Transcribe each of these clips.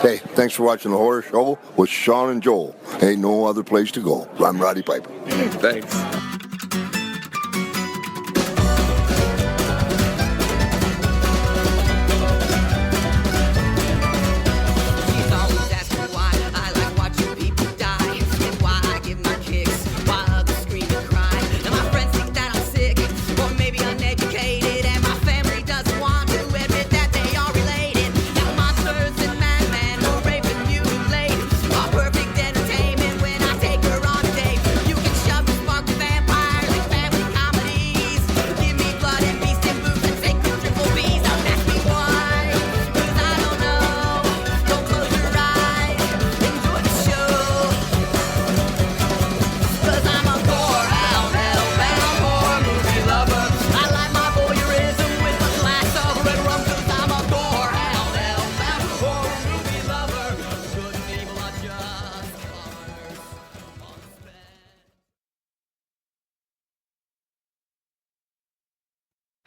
Hey, thanks for watching The Horror Show with Sean and Joel. Ain't no other place to go. I'm Roddy Piper. Thanks.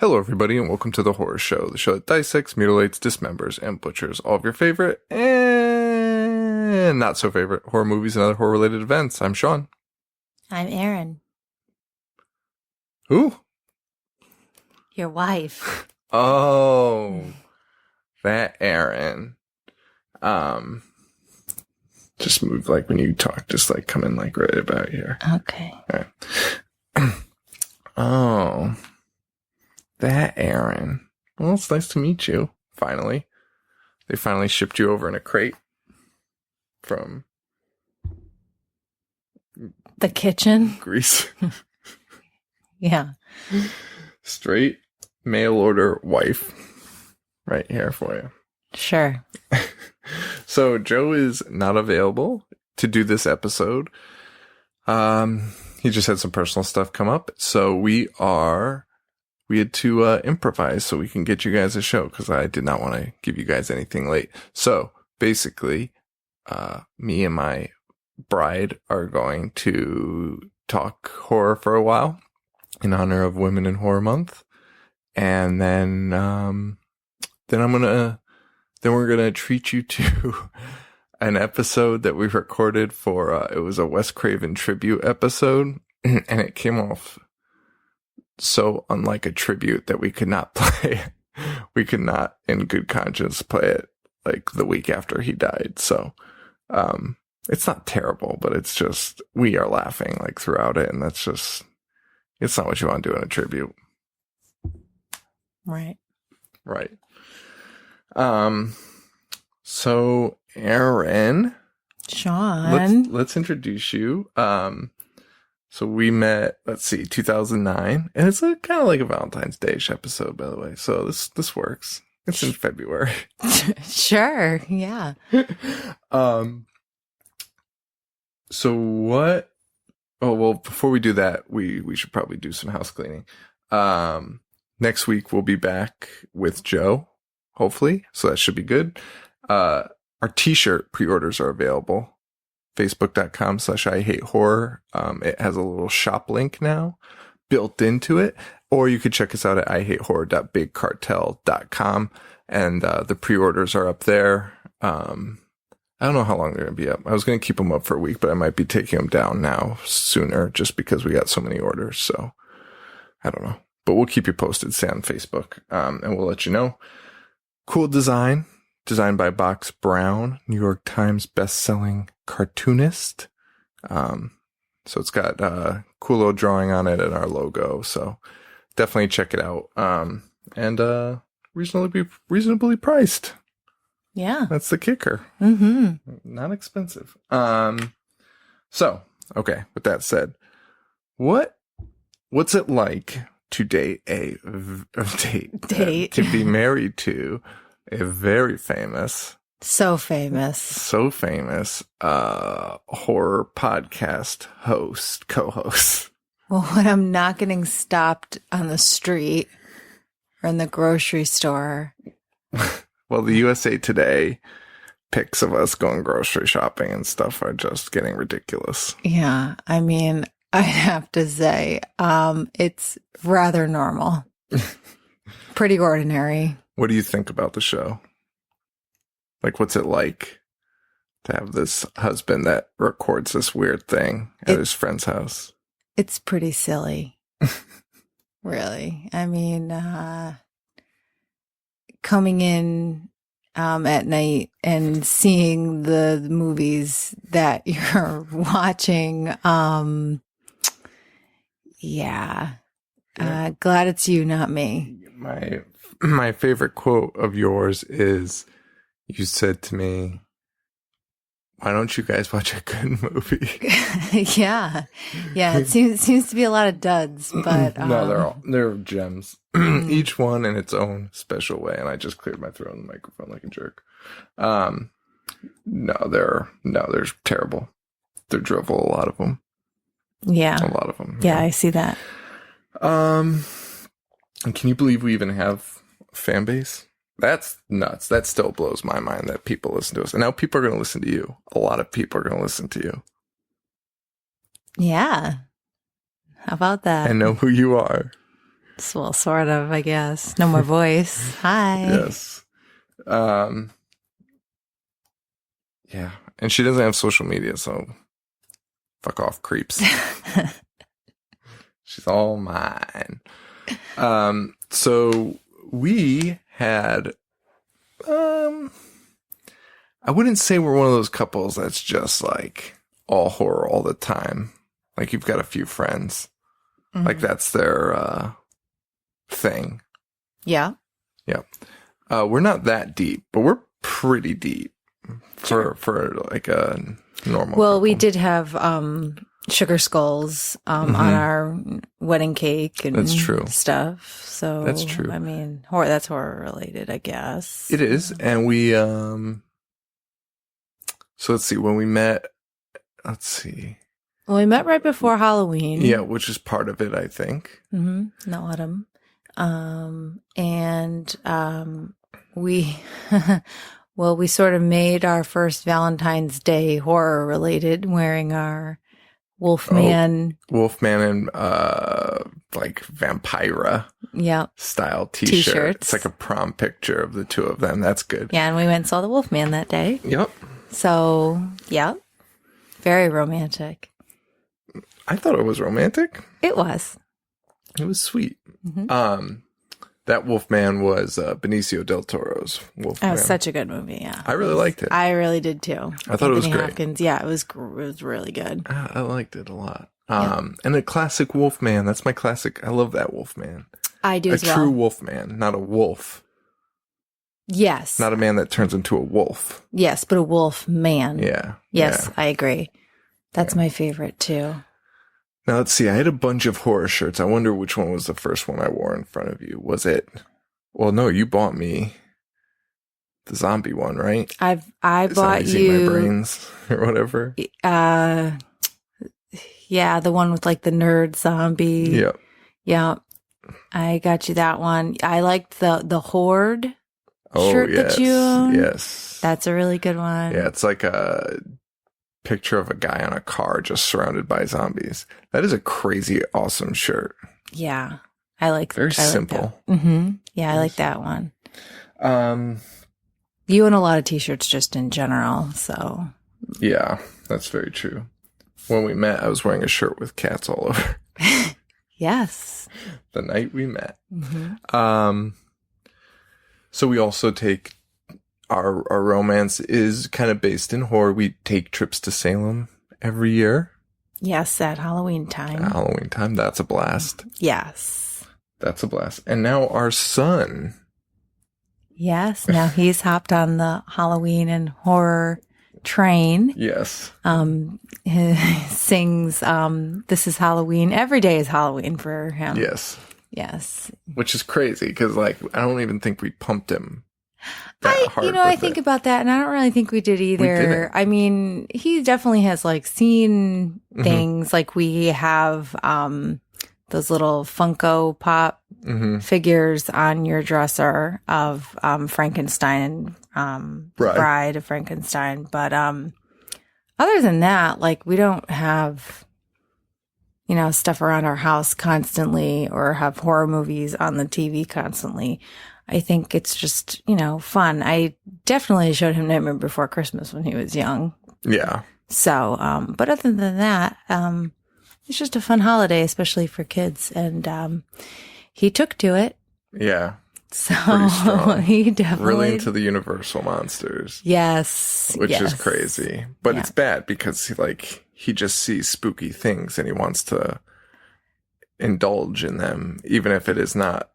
Hello, everybody, and welcome to The Horror Show, the show that dissects, mutilates, dismembers, and butchers all of your favorite and not so favorite horror movies and other horror-related events. I'm Sean. I'm Erin. Who? Your wife. Oh, that Erin. Just move like when you talk, just like come in like right about here. Okay. All right. Oh. That Erin. Well, it's nice to meet you. Finally. They finally shipped you over in a crate from the kitchen. Greece. Yeah. Straight mail order wife. Right here for you. Sure. So Joe is not available to do this episode. He just had some personal stuff come up. So we had to improvise so we can get you guys a show because I did not want to give you guys anything late. So basically, me and my bride are going to talk horror for a while in honor of Women in Horror Month. And then we're going to treat you to an episode that we recorded for, it was a Wes Craven tribute episode, and it came off so unlike a tribute that we could not play. We could not in good conscience play it like the week after he died. So, it's not terrible, but it's just, we are laughing like throughout it. And that's just, it's not what you want to do in a tribute. Right. Right. So Erin, Sean, let's introduce you. So we met, 2009, and it's kind of like a Valentine's Day-ish episode, by the way. So this works. It's in February. Sure. Yeah. So what? Oh, well, before we do that, we should probably do some house cleaning. Next week we'll be back with Joe, hopefully. So that should be good. Our t-shirt pre-orders are available. Facebook.com/IHateHorror. It has a little shop link now built into it, or you could check us out at IHateHorror.BigCartel.com, and the pre-orders are up there. I don't know how long they're going to be up. I was going to keep them up for a week, but I might be taking them down now sooner just because we got so many orders. So I don't know, but we'll keep you posted. Stay on Facebook, and we'll let you know. Cool design. Designed by Box Brown, New York Times best-selling cartoonist. So it's got a cool little drawing on it and our logo. So definitely check it out. And reasonably priced. Yeah. That's the kicker. Mm-hmm. Not expensive. So, okay, with that said, what's it like to date to be married to a very famous, so famous horror podcast co-host? Well, when I'm not getting stopped on the street or in the grocery store. Well, the USA Today pics of us going grocery shopping and stuff are just getting ridiculous. Yeah. I mean, I'd have to say, it's rather normal. Pretty ordinary. What do you think about the show? Like, what's it like? to have this husband that records this weird thing at his friend's house. It's pretty silly. Really. I mean, coming in at night and seeing the movies that you're watching. Yeah. Glad it's you, not me. My favorite quote of yours is, you said to me, why don't you guys watch a good movie? Yeah. It seems to be a lot of duds, but no, they're gems. Each one in its own special way. And I just cleared my throat on the microphone like a jerk. No, they're terrible. They're drivel, a lot of them. Yeah. A lot of them. Yeah, I see that. And can you believe we even have a fan base? That's nuts. That still blows my mind that people listen to us. And now people are going to listen to you. A lot of people are going to listen to you. Yeah. How about that? And know who you are. Well, sort of, I guess. No more voice. Hi. Yes. Yeah. And she doesn't have social media, so fuck off, creeps. She's all mine. So we had, I wouldn't say we're one of those couples that's just like all horror all the time. Like you've got a few friends, like that's their thing. Yeah. Yeah. We're not that deep, but we're pretty deep for like a normal. Well, couple. we did have sugar skulls on our wedding cake and That's true. stuff. So That's true. I mean, that's horror related, I guess. It is, and we so let's see, when we met, Well, we met right before Halloween. Yeah, which is part of it, I think. In the autumn. We we sort of made our first Valentine's Day horror related, wearing our Wolfman and like Vampira style t-shirt. It's like a prom picture of the two of them. That's good. Yeah, and we went and saw the Wolfman that day. Yep. So, yeah. Very romantic. I thought it was romantic. It was. It was sweet. That Wolfman was Benicio del Toro's Wolfman. That was such a good movie, yeah. I really liked it. I really did too. I thought it was great. Hopkins, yeah, it was really good. I liked it a lot. And a classic Wolfman. That's my classic. I love that Wolfman. I do as well. A true Wolfman, not a wolf. Yes. Not a man that turns into a wolf. Yes, but a wolf man. Yeah. Yes, yeah. I agree. That's my favorite too. Now, let's see. I had a bunch of horror shirts. I wonder which one was the first one I wore in front of you. Was it? Well, no, you bought me the zombie one, right? I bought you my brains or whatever. Yeah, the one with like the nerd zombie. Yep. Yeah. I got you that one. I liked the Horde shirt that you own. Yes. That's a really good one. Yeah, it's like a picture of a guy on a car just surrounded by zombies. That is a crazy awesome shirt. Yeah. I like very simple. Like yeah, I like that one. You own a lot of t-shirts just in general, so. Yeah, that's very true. When we met, I was wearing a shirt with cats all over. Yes. The night we met. So we also take our romance is kind of based in horror. We take trips to Salem every year. Yes, at Halloween time. That's a blast. Yes. That's a blast. And now our son. Yes, now he's hopped on the Halloween and horror train. Yes. He sings This Is Halloween. Every day is Halloween for him. Yes. Yes. Which is crazy because, like, I don't even think we pumped him that hard. I think about that, and I don't really think we did either. I mean, he definitely has, like, seen things. Like, we have those little Funko Pop figures on your dresser of Frankenstein and Bride of Frankenstein. But other than that, like, we don't have, stuff around our house constantly or have horror movies on the TV constantly. I think it's just, fun. I definitely showed him Nightmare Before Christmas when he was young. Yeah. So, but other than that, it's just a fun holiday, especially for kids. And he took to it. Yeah. So he definitely really into the Universal monsters. Yes. Which is crazy. But it's bad because he just sees spooky things and he wants to indulge in them, even if it is not,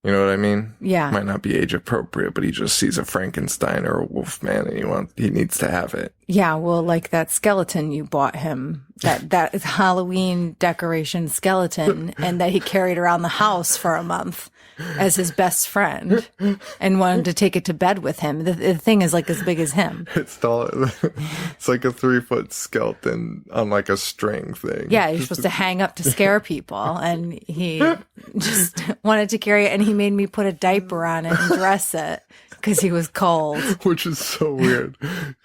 you know what I mean? Yeah. Might not be age appropriate, but he just sees a Frankenstein or a Wolfman and he needs to have it. Yeah, well, like that skeleton you bought him, that is Halloween decoration skeleton, and that he carried around the house for a month as his best friend and wanted to take it to bed with him. The thing is like as big as him. It's like a 3-foot skeleton on like a string thing. Yeah, you're supposed to hang up to scare people, and he just wanted to carry it, and he made me put a diaper on it and dress it because he was cold. Which is so weird.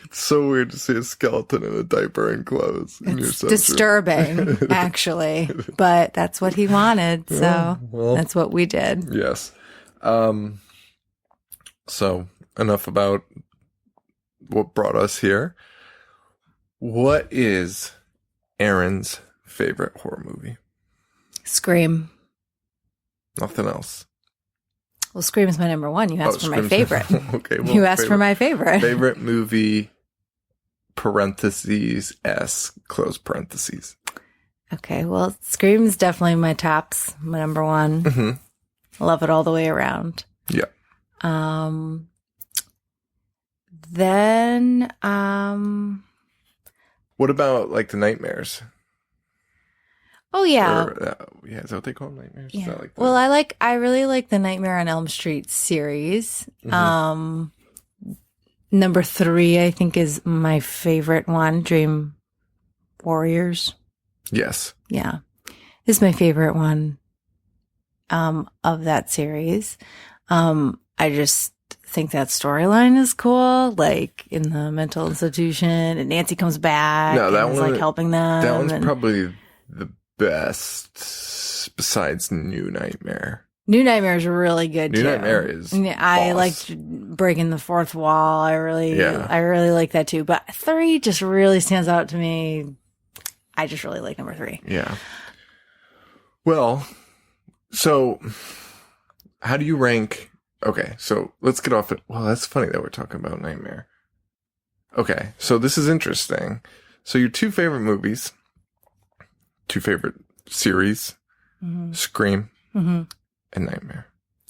It's so weird to see a skeleton in a diaper and clothes. It's disturbing, actually, but that's what he wanted, so that's what we did. Yes. So enough about what brought us here. What is Erin's favorite horror movie? Scream. Nothing else. Well, Scream is my number one. You asked for my favorite. Okay. Well, you asked for my favorite. Favorite movie, parentheses, S, close parentheses. Okay. Well, Scream is definitely my tops, my number one. Mm-hmm. Love it all the way around. Yeah. Then, what about like the nightmares? Oh yeah. Or, yeah, is that what they call them, nightmares? Yeah. Like well, I really like the Nightmare on Elm Street series. Mm-hmm. Number 3, I think, is my favorite one. Dream Warriors. Yes. Yeah. Is my favorite one, of that series. I just think that storyline is cool, like in the mental institution, and Nancy comes back No, that and is one, like helping them. That one's probably the best besides New Nightmare. New Nightmare is really good too. New Nightmare is I liked breaking the fourth wall. I really like that too. But 3 just really stands out to me. I just really like number 3. Yeah. Well, so how do you rank? Okay, so let's get off it. Well, that's funny that we're talking about Nightmare. Okay, so this is interesting. So your 2 favorite movies, 2 favorite series, Scream and Nightmare.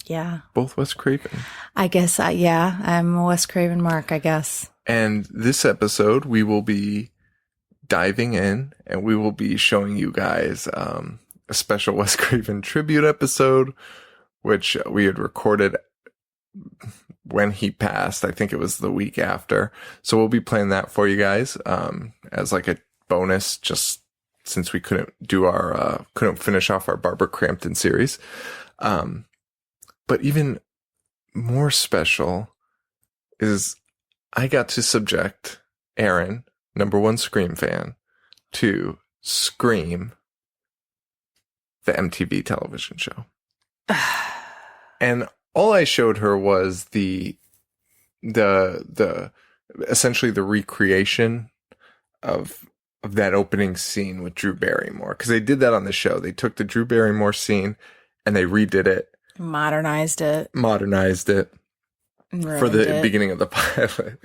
Yeah. Both Wes Craven. I guess, I'm a Wes Craven mark, I guess. And this episode, we will be diving in and we will be showing you guys a special Wes Craven tribute episode, which we had recorded when he passed. I think it was the week after. So we'll be playing that for you guys as like a bonus, just since we couldn't finish off our Barbara Crampton series. But even more special is I got to subject Erin, number 1 Scream fan, to Scream, the MTV television show. And all I showed her was the essentially the recreation of that opening scene with Drew Barrymore, because they did that on the show. They took the Drew Barrymore scene and they redid it, modernized it for the beginning of the pilot.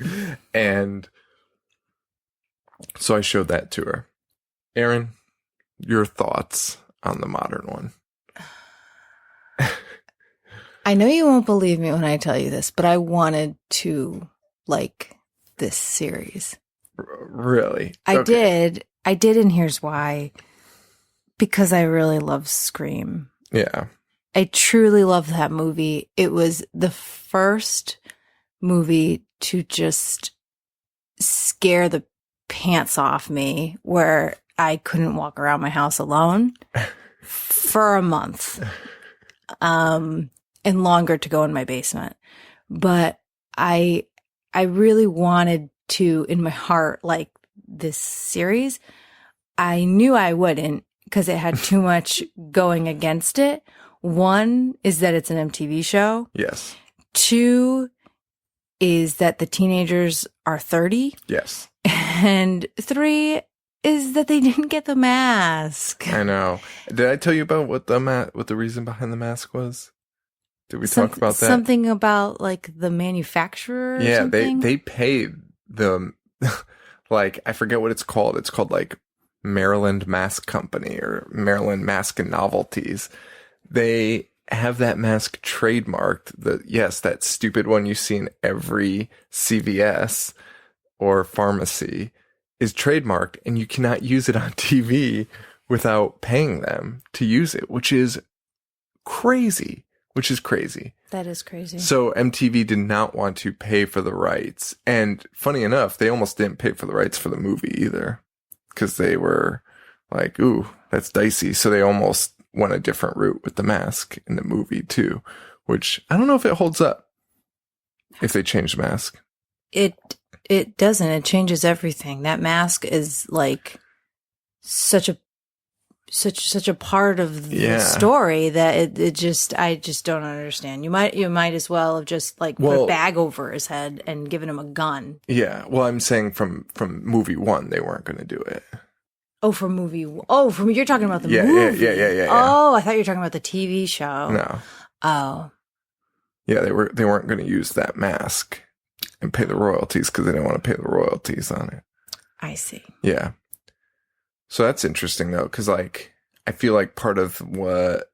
And so I showed that to her. Erin, your thoughts on the modern one? I know you won't believe me when I tell you this, but I wanted to like this series. Really? I did, and here's why. Because I really love Scream. Yeah. I truly love that movie. It was the first movie to just scare the pants off me, where I couldn't walk around my house alone for a month. And longer to go in my basement. But I really wanted to, in my heart, like this series. I knew I wouldn't because it had too much going against it. One is that it's an MTV show. Yes. 2 is that the teenagers are 30. Yes. And 3 is that they didn't get the mask. I know. Did I tell you about what the reason behind the mask was? Did we talk about that? Something about like the manufacturer or something? they paid the like, I forget what it's called. It's called like Maryland Mask Company or Maryland Mask and Novelties. They have that mask trademarked. That stupid one you see in every CVS or pharmacy is trademarked, and you cannot use it on TV without paying them to use it, which is crazy. That is crazy. So MTV did not want to pay for the rights. And funny enough, they almost didn't pay for the rights for the movie either, because they were like, ooh, that's dicey. So they almost went a different route with the mask in the movie too, which I don't know if it holds up if they change the mask. It doesn't. It changes everything. That mask is like such a part of the story that I just don't understand. You might as well have just like put a bag over his head and given him a gun. Yeah. Well, I'm saying from movie 1, they weren't going to do it. Oh, from movie. Oh, you're talking about the movie. Yeah. Oh, I thought you were talking about the TV show. No. Oh. Yeah, they weren't going to use that mask and pay the royalties because they didn't want to pay the royalties on it. I see. Yeah. So that's interesting though, because like I feel like part of what,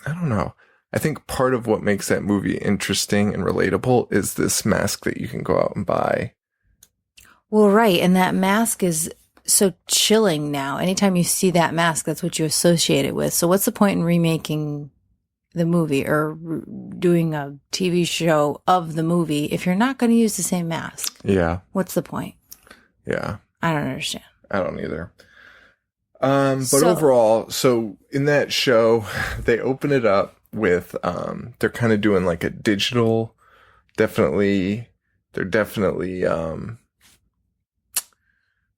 I don't know, I think part of what makes that movie interesting and relatable is this mask that you can go out and buy. Well, right, and that mask is so chilling now. Anytime you see that mask, that's what you associate it with. So what's the point in remaking the movie or doing a TV show of the movie if you're not going to use the same mask? Yeah. What's the point? Yeah. I don't understand. I don't either. But overall, so in that show, they open it up with, they're kind of doing like a digital, they're definitely,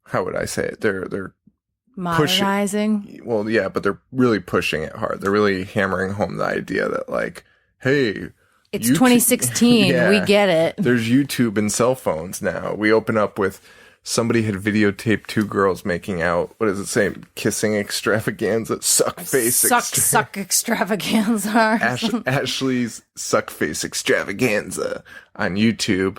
how would I say it? They're modernizing. Well, yeah, but they're really pushing it hard. They're really hammering home the idea that like, hey, it's 2016. Yeah, we get it. There's YouTube and cell phones now. We open up with somebody had videotaped 2 girls making out. What does it say? Kissing extravaganza, suck extravaganza. Ashley's suck face extravaganza on YouTube.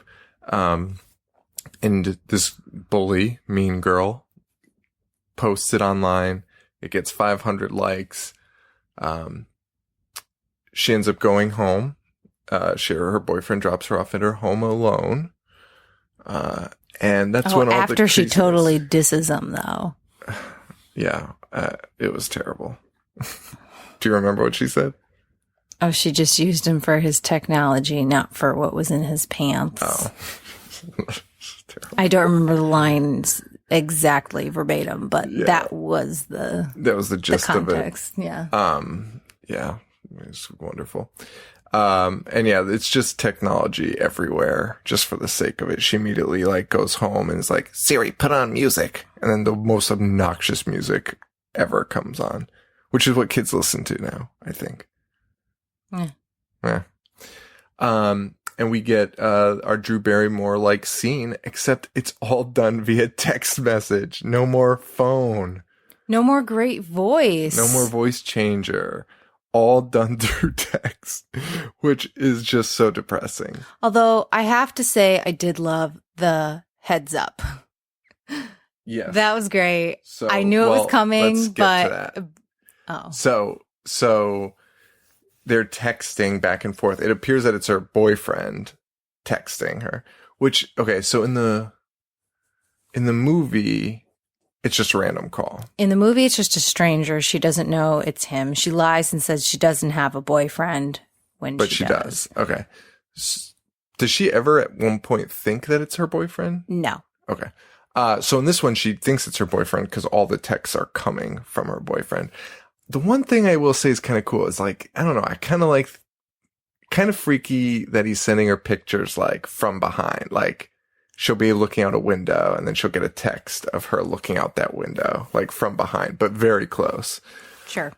And this bully, mean girl, posts it online. It gets 500 likes. She ends up going home. Her boyfriend drops her off at her home alone. And that's when all after she totally disses him, though. Yeah, it was terrible. Do you remember what she said? Oh, she just used him for his technology, not for what was in his pants. Oh. I don't remember the lines exactly verbatim, but that was the gist of it. Yeah. Yeah, it's wonderful. And yeah, it's just technology everywhere just for the sake of it. She immediately like goes home and is like, Siri, put on music. And then the most obnoxious music ever comes on, which is what kids listen to now, I think. Yeah. And we get, our Drew Barrymore like scene, except it's all done via text message. No more phone. No more great voice. No more voice changer. All done through text, which is just so depressing. Although I have to say, I did love the heads up. Yes. That was great. So, I knew it was coming, let's get to that. So they're texting back and forth. It appears that it's her boyfriend texting her, which, okay, so in the movie, it's just a random call. In the movie, it's just a stranger. She doesn't know it's him. She lies and says she doesn't have a boyfriend but she does. Okay. Does she ever at one point think that it's her boyfriend? No. Okay. So in this one, she thinks it's her boyfriend because all the texts are coming from her boyfriend. The one thing I will say is kind of cool is like, I don't know, I kind of freaky that he's sending her pictures like from behind, like, she'll be looking out a window and then she'll get a text of her looking out that window, like from behind, but very close. Sure.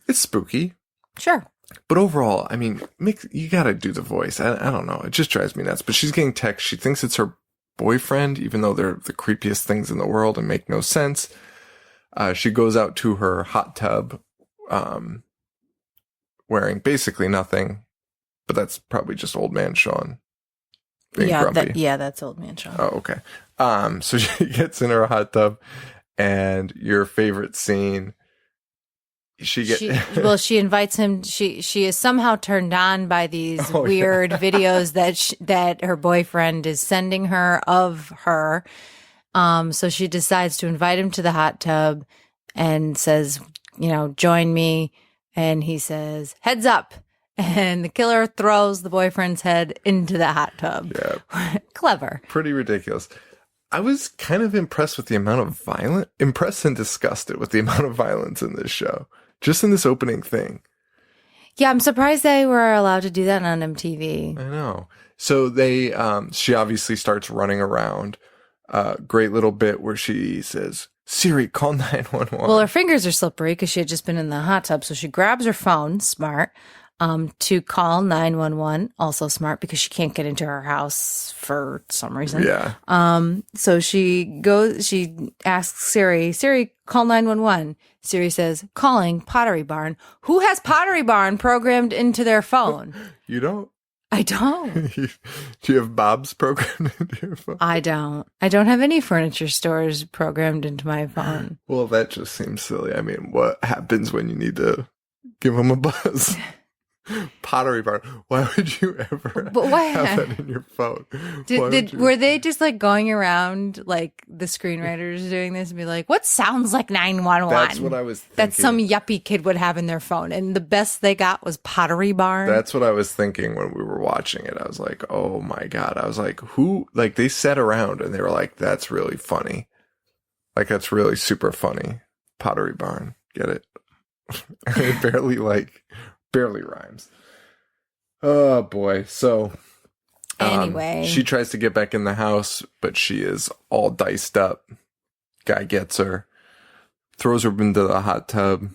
It's spooky. Sure. But overall, I mean, you gotta do the voice. I don't know. It just drives me nuts. But she's getting text. She thinks it's her boyfriend, even though they're the creepiest things in the world and make no sense. She goes out to her hot tub, wearing basically nothing. But that's probably just old man Sean being grumpy. That's old man Sean. Oh, okay. So she gets in her hot tub, and your favorite scene... She invites him. She is somehow turned on by these weird videos that her boyfriend is sending her of her. So she decides to invite him to the hot tub and says, join me. And he says, heads up. And the killer throws the boyfriend's head into the hot tub. Yeah. Clever. Pretty ridiculous. I was kind of impressed and disgusted with the amount of violence in this show. Just in this opening thing. Yeah, I'm surprised they were allowed to do that on MTV. I know. So she obviously starts running around. Great little bit where she says, Siri, call 911. Well, her fingers are slippery because she had just been in the hot tub. So she grabs her phone, smart, to call 911. Also smart because she can't get into her house for some reason. Yeah. So she asks Siri, call 911. Siri says, calling Pottery Barn. Who has Pottery Barn programmed into their phone? You don't? I don't. Do you have Bob's programmed into your phone? I don't. I don't have any furniture stores programmed into my phone. Well, that just seems silly. I mean, what happens when you need to give them a buzz? Pottery Barn. Why would you ever have that in your phone? Were they just like going around like the screenwriters doing this and be like, what sounds like 911? That's what I was thinking. That some yuppie kid would have in their phone. And the best they got was Pottery Barn. That's what I was thinking when we were watching it. I was like, oh my God. I was like, who? Like they sat around and they were like, that's really funny. Like that's really super funny. Pottery Barn. Get it? It barely rhymes. Oh boy. So anyway, she tries to get back in the house, but she is all diced up. Guy gets her, throws her into the hot tub,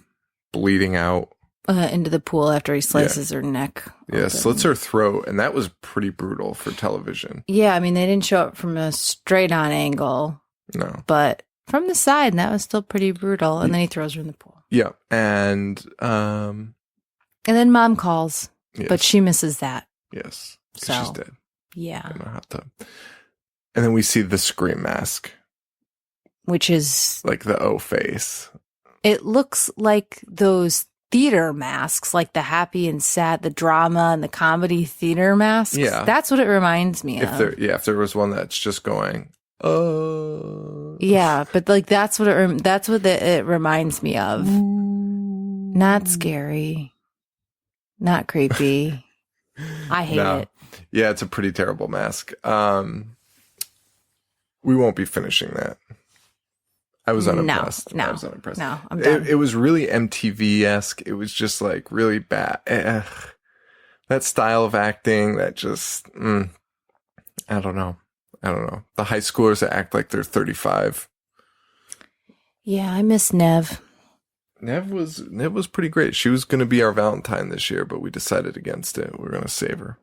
bleeding out. Into the pool after he slices her neck. Yeah, slits her throat, and that was pretty brutal for television. Yeah, I mean, they didn't show it from a straight-on angle. No. But from the side, that was still pretty brutal, and then he throws her in the pool. Yeah, and then Mom calls, yes. But she misses that. Yes, so she's dead. Yeah, in a hot tub. And then we see the scream mask, which is like the O face. It looks like those theater masks, like the happy and sad, the drama and the comedy theater masks. Yeah, that's what it reminds me of. If there was one that's just going, oh, yeah, but like that's what it reminds me of. Not scary. Not creepy. I hate it. Yeah, it's a pretty terrible mask. We won't be finishing that. I was unimpressed. No, I was unimpressed. No, I'm done. It was really MTV-esque. It was just like really bad. That style of acting, that just, I don't know. The high schoolers that act like they're 35. Yeah, I miss Nev. Nev was pretty great. She was going to be our Valentine this year, but we decided against it. We're going to save her.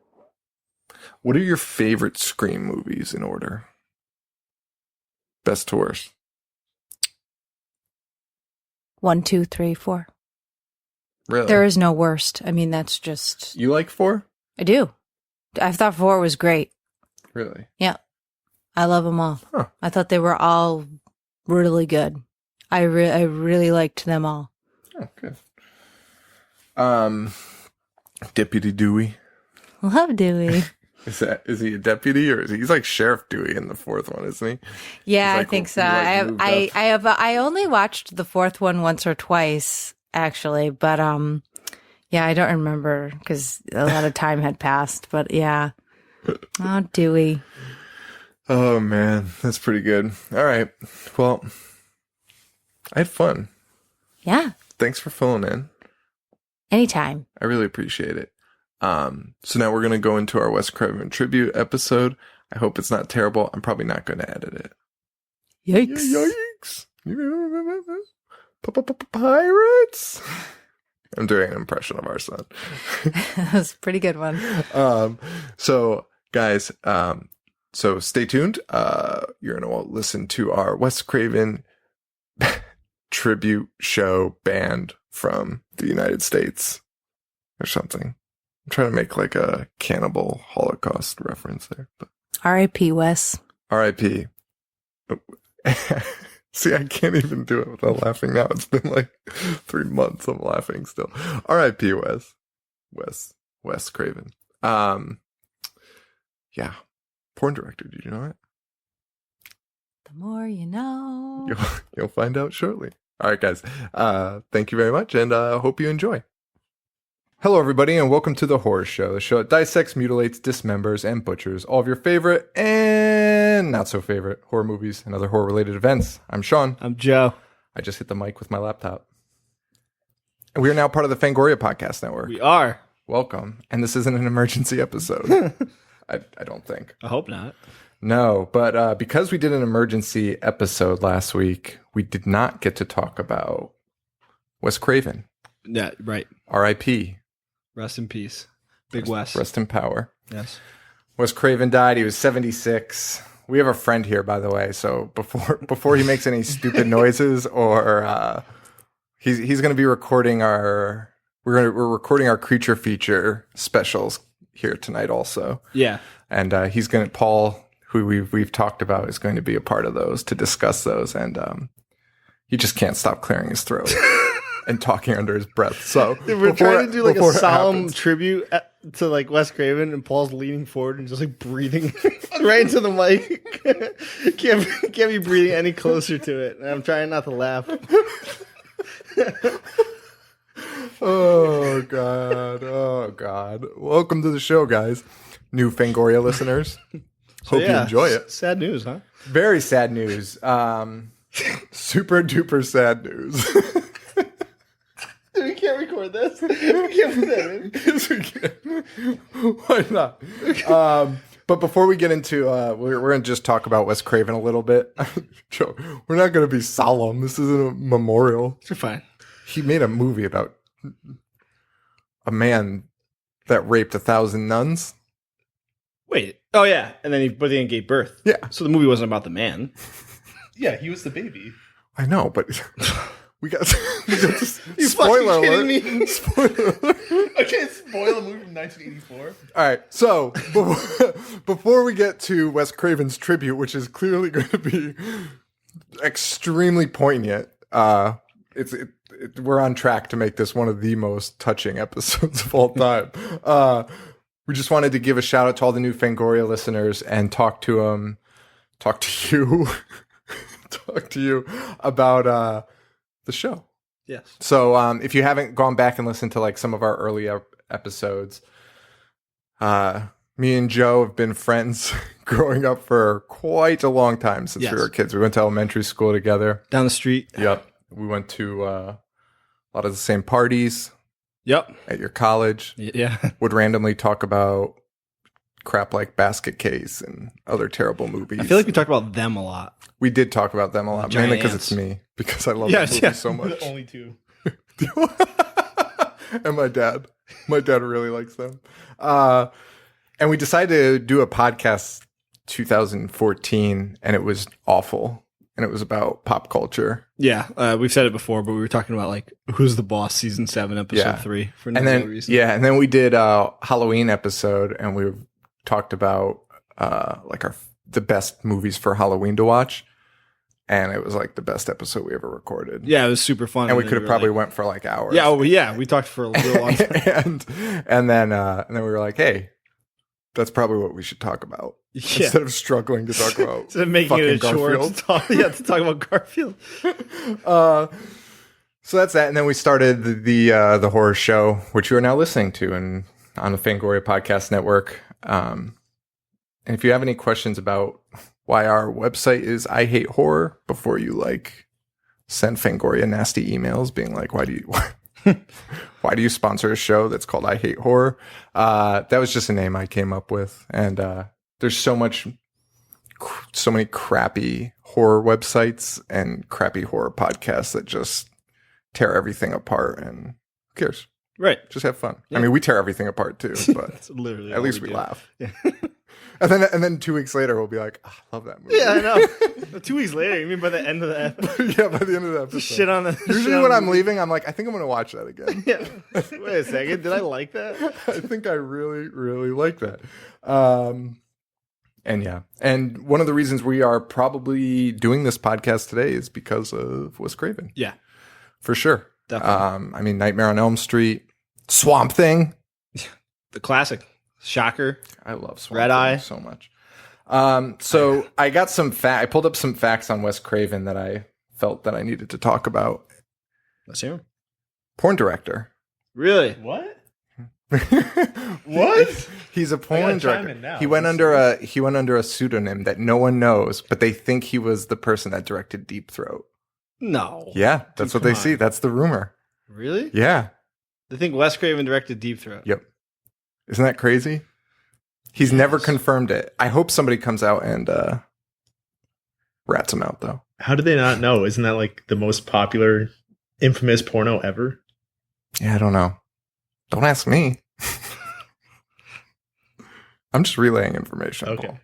What are your favorite Scream movies in order? Best to worst. 1, 2, 3, 4. Really? There is no worst. I mean, that's just... You like 4? I do. I thought 4 was great. Really? Yeah. I love them all. Huh. I thought they were all really good. I really liked them all. Oh, good. Deputy Dewey. Love Dewey. Is he a deputy or he's like Sheriff Dewey in the 4th one, isn't he? Yeah, like, I think so. I only watched the 4th one once or twice actually, but yeah, I don't remember because a lot of time had passed. But yeah, oh Dewey. Oh man, that's pretty good. All right, well, I had fun. Yeah. Thanks for filling in. Anytime. I really appreciate it. So now we're going to go into our Wes Craven tribute episode. I hope it's not terrible. I'm probably not going to edit it. Yikes. Yikes. Pirates. I'm doing an impression of our son. That was a pretty good one. So guys, so stay tuned. You're going to listen to our Wes Craven tribute show band from the United States or something. I'm trying to make like a cannibal Holocaust reference there, but R.I.P. Wes. R.I.P. See, I can't even do it without laughing now. It's been like 3 months. I'm laughing still. R.I.P. Wes Craven. Yeah. Porn director. Did you know it? The more you know. You'll find out shortly. All right, guys. Thank you very much, and hope you enjoy. Hello, everybody, and welcome to The Horror Show, the show that dissects, mutilates, dismembers, and butchers all of your favorite and not so favorite horror movies and other horror-related events. I'm Sean. I'm Joe. I just hit the mic with my laptop. And we are now part of the Fangoria Podcast Network. We are. Welcome. And this isn't an emergency episode. I don't think. I hope not. No, but because we did an emergency episode last week, we did not get to talk about Wes Craven. Yeah, right. R.I.P. Rest in peace. Big Wes. Rest in power. Yes. Wes Craven died. He was 76. We have a friend here, by the way. So before he makes any stupid noises, or he's going to be recording we're recording our creature feature specials here tonight also. Yeah. And Paul, who we've talked about, is going to be a part of those to discuss those, and he just can't stop clearing his throat. And talking under his breath. So we're trying to do like a solemn tribute to like Wes Craven, and Paul's leaning forward and just like breathing right into the mic. can't be breathing any closer to it. And I'm trying not to laugh. Oh God. Welcome to the show, guys. New Fangoria listeners. Hope you enjoy it. Sad news, huh? Very sad news. Super duper sad news. We can't record this. We can't put that in. Yes, we can. Why not? But before we get into, we're going to just talk about Wes Craven a little bit. Joe, we're not going to be solemn. This isn't a memorial. You're fine. He made a movie about a man that raped 1,000 nuns. Wait. Oh, yeah. And then he gave birth. Yeah. So the movie wasn't about the man. Yeah, he was the baby. I know, but... We got You spoiler fucking alert. kidding me? Spoiler alert. Okay, spoil a movie from 1984. All right, so before we get to Wes Craven's tribute, which is clearly going to be extremely poignant, we're on track to make this one of the most touching episodes of all time. We just wanted to give a shout out to all the new Fangoria listeners and talk to you about the show. Yes. So if you haven't gone back and listened to like some of our early episodes, me and Joe have been friends growing up for quite a long time since we were kids. We went to elementary school together. Down the street. Yep. We went to a lot of the same parties. Yep. At your college. Yeah. Would randomly talk about crap like Basket Case and other terrible movies. I feel like we talked about them a lot. We did talk about them a lot, mainly because it's me. Because I love the movie so much. The only two. And my dad. My dad really likes them. And we decided to do a podcast 2014, and it was awful. And it was about pop culture. Yeah, we've said it before, but we were talking about like Who's the Boss season 7, episode 3 for no reason. Yeah, and then we did a Halloween episode, and we talked about like the best movies for Halloween to watch. And it was like the best episode we ever recorded. Yeah, it was super fun. And we could have probably went for like hours. Yeah, we talked for a real long time. and then we were like, hey, that's probably what we should talk about. Yeah. Instead of struggling to talk about instead of making it a chore to talk about Garfield. So that's that. And then we started the horror show, which you are now listening to on the Fangoria Podcast Network. And if you have any questions about why our website is I Hate Horror, before you like send Fangoria nasty emails being like, why do you sponsor a show that's called I Hate Horror? That was just a name I came up with. And there's so many crappy horror websites and crappy horror podcasts that just tear everything apart. And cares? Right. Just have fun. Yeah. I mean, we tear everything apart too, but That's literally at all least we do. laugh. Yeah. And then 2 weeks later, we'll be like, oh, I love that movie. Yeah, I know. 2 weeks later, you mean by the end of the episode? Yeah, by the end of the episode. Shit on the. Usually shit on when the I'm movie. leaving, I'm like, I think I'm going to watch that again. Yeah. Wait a second. Did I like that? I think I really, really like that. And one of the reasons we are probably doing this podcast today is because of Wes Craven. Yeah. For sure. Definitely. I mean, Nightmare on Elm Street, Swamp Thing. The classic. Shocker. I love Swamp Red Thing Eye. so much. So I got I pulled up some facts on Wes Craven that I felt that I needed to talk about. Let's hear him. Porn director. Really? What? What? He's a I porn gotta chime director. in now. He went under a pseudonym that no one knows, but they think he was the person that directed Deep Throat. No. Yeah, that's what they come see. on. That's the rumor. Really? Yeah. They think Wes Craven directed Deep Throat. Yep. Isn't that crazy? He's never confirmed it. I hope somebody comes out and rats him out, though. How do they not know? Isn't that like the most popular, infamous porno ever? Yeah, I don't know. Don't ask me. I'm just relaying information. Okay.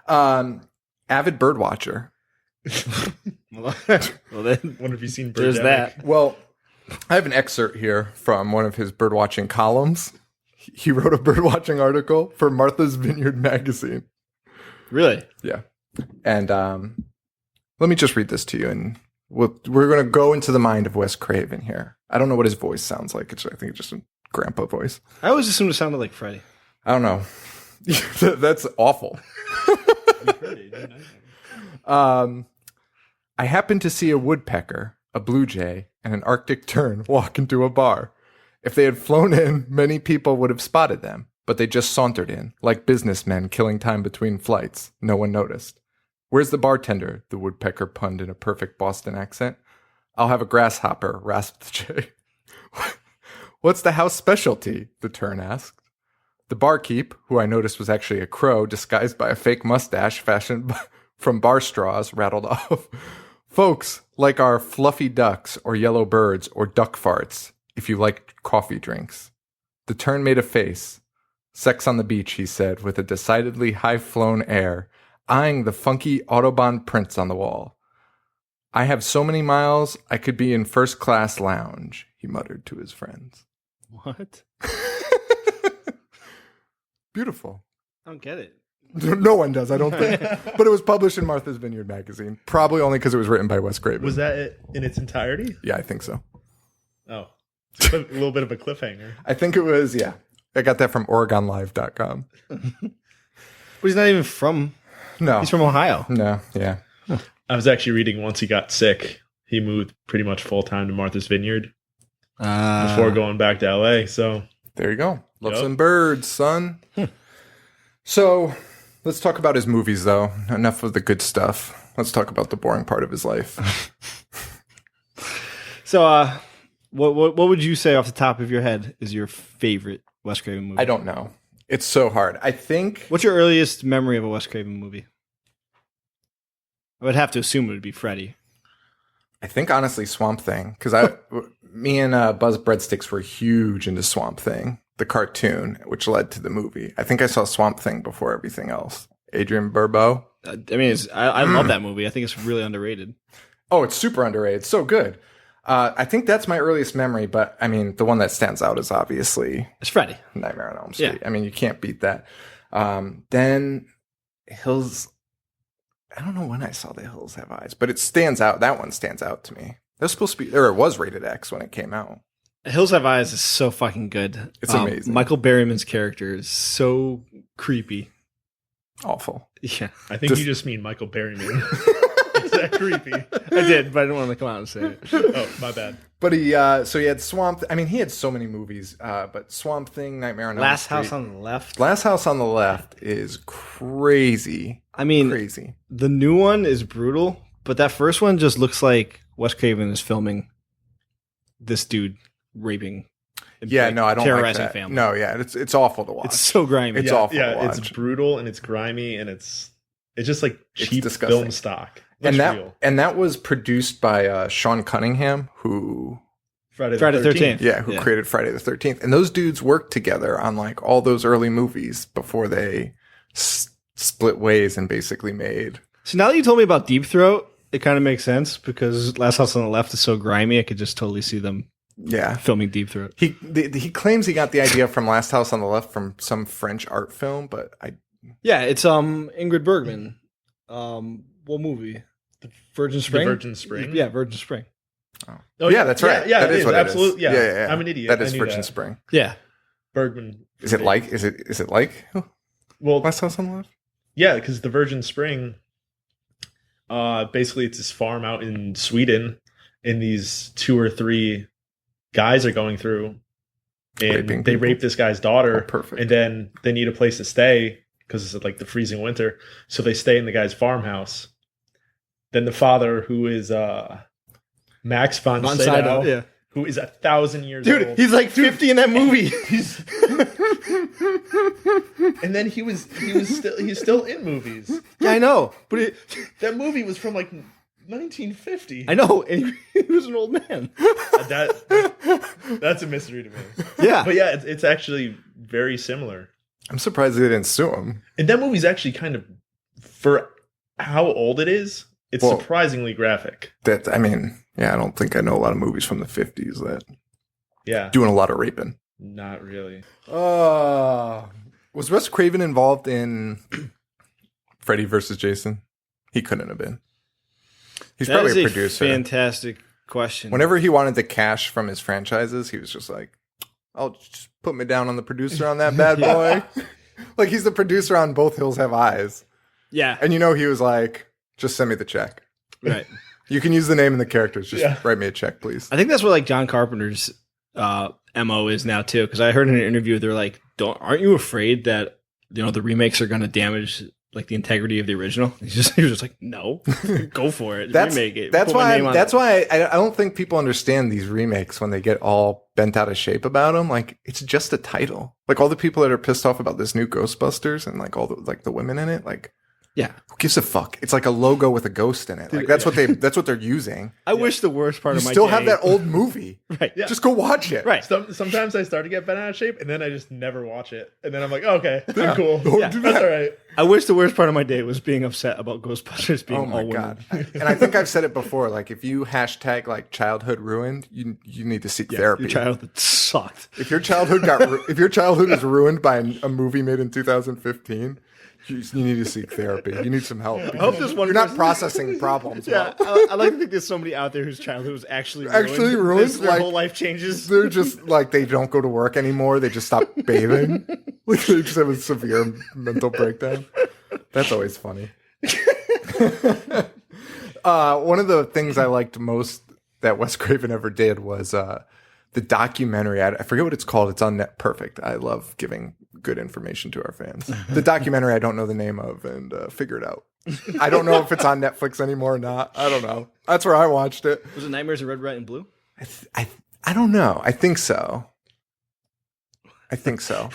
Paul. Avid bird watcher. Well, then, What have you seen? there's Birdemic? that. Well, I have an excerpt here from one of his birdwatching columns. He wrote a birdwatching article for Martha's Vineyard magazine. Really? Yeah. And let me just read this to you, and we're going to go into the mind of Wes Craven here. I don't know what his voice sounds like. I think it's just a grandpa voice. I always assumed it sounded like Freddie. I don't know. That's awful. I happened to see a woodpecker, a blue jay, and an Arctic tern walk into a bar. If they had flown in, many people would have spotted them, but they just sauntered in, like businessmen killing time between flights. No one noticed. Where's the bartender? The woodpecker punned in a perfect Boston accent. I'll have a grasshopper, rasped the jay. What's the house specialty? The tern asked. The barkeep, who I noticed was actually a crow disguised by a fake mustache fashioned from bar straws, rattled off. Folks, like our fluffy ducks or yellow birds or duck farts, if you like coffee drinks. The tern made a face. Sex on the beach, he said, with a decidedly high-flown air, eyeing the funky Autobahn prints on the wall. I have so many miles, I could be in first-class lounge, he muttered to his friends. What? Beautiful. I don't get it. No one does, I don't think. But it was published in Martha's Vineyard magazine. Probably only because it was written by Wes Craven. Was that it in its entirety? Yeah, I think so. Oh, a little bit of a cliffhanger. I think it was, yeah. I got that from OregonLive.com. But he's not even from. No. He's from Ohio. No, yeah. I was actually reading once he got sick, he moved pretty much full time to Martha's Vineyard before going back to LA. So There you go. Love Yep. some birds, son. So let's talk about his movies, though. Enough of the good stuff. Let's talk about the boring part of his life. So, what would you say off the top of your head is your favorite Wes Craven movie? I don't know. It's so hard. I think What's your earliest memory of a Wes Craven movie? I would have to assume it would be Freddy. honestly Swamp Thing, because me and Buzz Breadsticks were huge into Swamp Thing, the cartoon, which led to the movie. I think I saw Swamp Thing before everything else. Adrian Barbeau. I mean, I love that movie. I think it's really underrated. Oh, it's super underrated. It's so good. I think that's my earliest memory, but I mean, the one that stands out is obviously It's Freddy. Nightmare on Elm Street. Yeah. I mean, you can't beat that. Then Hills. I don't know when I saw The Hills Have Eyes, but it stands out. That one stands out to me. That was supposed to be, or it was rated X when it came out. Hills Have Eyes is so fucking good. It's amazing. Michael Berryman's character is so creepy. Awful. Yeah, I think you just mean Michael Berryman. Is that creepy? I did, but I didn't want to come out and say it. Oh, my bad. But he had Swamp. I mean, he had so many movies. But Swamp Thing, Nightmare on Elm Last Street. House on the Left. Last House on the Left is crazy. I mean, Crazy. the new one is brutal, but that first one just looks like Wes Craven is filming this dude raping. And, Yeah, like, no, I don't like terrorizing that. family. No, yeah, it's awful to watch. It's so grimy. It's awful to Yeah, watch. it's brutal and it's grimy and it's just like It's cheap disgusting. film stock. and Looks that real. and that was produced by Sean Cunningham, who Friday the 13th. Yeah, who created Friday the 13th. And those dudes worked together on like all those early movies before they split ways and basically made. So now that you told me about Deep Throat, it kind of makes sense because Last House on the Left is so grimy. I could just totally see them filming Deep Throat. He claims he got the idea from Last House on the Left from some French art film, but it's Ingrid Bergman. What movie? The Virgin Spring? The Virgin Spring? Yeah, Virgin Spring. Oh yeah, that's right. Yeah, that is what absolutely. it is. Yeah. I'm an idiot. That is Virgin Spring. Yeah. Bergman. Is it like well, Last House on the Left? Yeah, because the Virgin Spring, basically it's this farm out in Sweden, and these 2 or 3 guys are going through, and they rape this guy's daughter. Oh, perfect. And then they need a place to stay because it's like the freezing winter, so they stay in the guy's farmhouse. Then the father, who is Max von Sydow, who is 1,000 years old. Dude, he's like 50 in that movie. And then he's still in movies. Yeah, I know. But that movie was from like 1950. I know, and he was an old man. That's a mystery to me. Yeah. But yeah, it's actually very similar. I'm surprised they didn't sue him. And that movie's actually kind of, for how old it is, it's surprisingly graphic. I don't think I know a lot of movies from the 50s that doing a lot of raping. Not really. Was Wes Craven involved in Freddy versus Jason? He couldn't have been. He's probably a producer. Fantastic question. Whenever he wanted the cash from his franchises, he was just like, "I'll just put me down on the producer on that bad boy." Like he's the producer on Both Hills Have Eyes. Yeah, and he was like, "Just send me the check." Right. You can use the name and the characters. Just write me a check, please. I think that's what like John Carpenter's MO is now too. Because I heard in an interview they're like, aren't you afraid that the remakes are going to damage like the integrity of the original? He was just like, no, go for it. Remake it. That's why I don't think people understand these remakes when they get all bent out of shape about them. Like it's just a title. Like all the people that are pissed off about this new Ghostbusters and like all the women in it, like. Yeah, who gives a fuck? It's like a logo with a ghost in it. Like that's what they're using. I wish the worst part of my still have that old movie. Right. Yeah. Just go watch it. Right. Sometimes I start to get bent out of shape, and then I just never watch it. And then I'm like, okay, I'm cool. Don't do that. That's all right. I wish the worst part of my day was being upset about Ghostbusters being all women. God. And I think I've said it before. Like if you hashtag like childhood ruined, you need to seek therapy. Your childhood sucked. If your childhood if your childhood is ruined by a movie made in 2015. You need to seek therapy. You need some help. I hope this one you're not processing problems. Yeah, I like to think there's somebody out there whose childhood was actually ruined. Their whole life changes. They're just like they don't go to work anymore. They just stop bathing. Like they just have a severe mental breakdown. That's always funny. One of the things I liked most that Wes Craven ever did was the documentary. I forget what it's called. It's on Net Perfect. I love giving good information to our fans. The documentary I don't know the name of and figure it out. I don't know if it's on Netflix anymore or not. I don't know. That's where I watched it. Was it Nightmares in Red, White, and Blue? I don't know. I think so.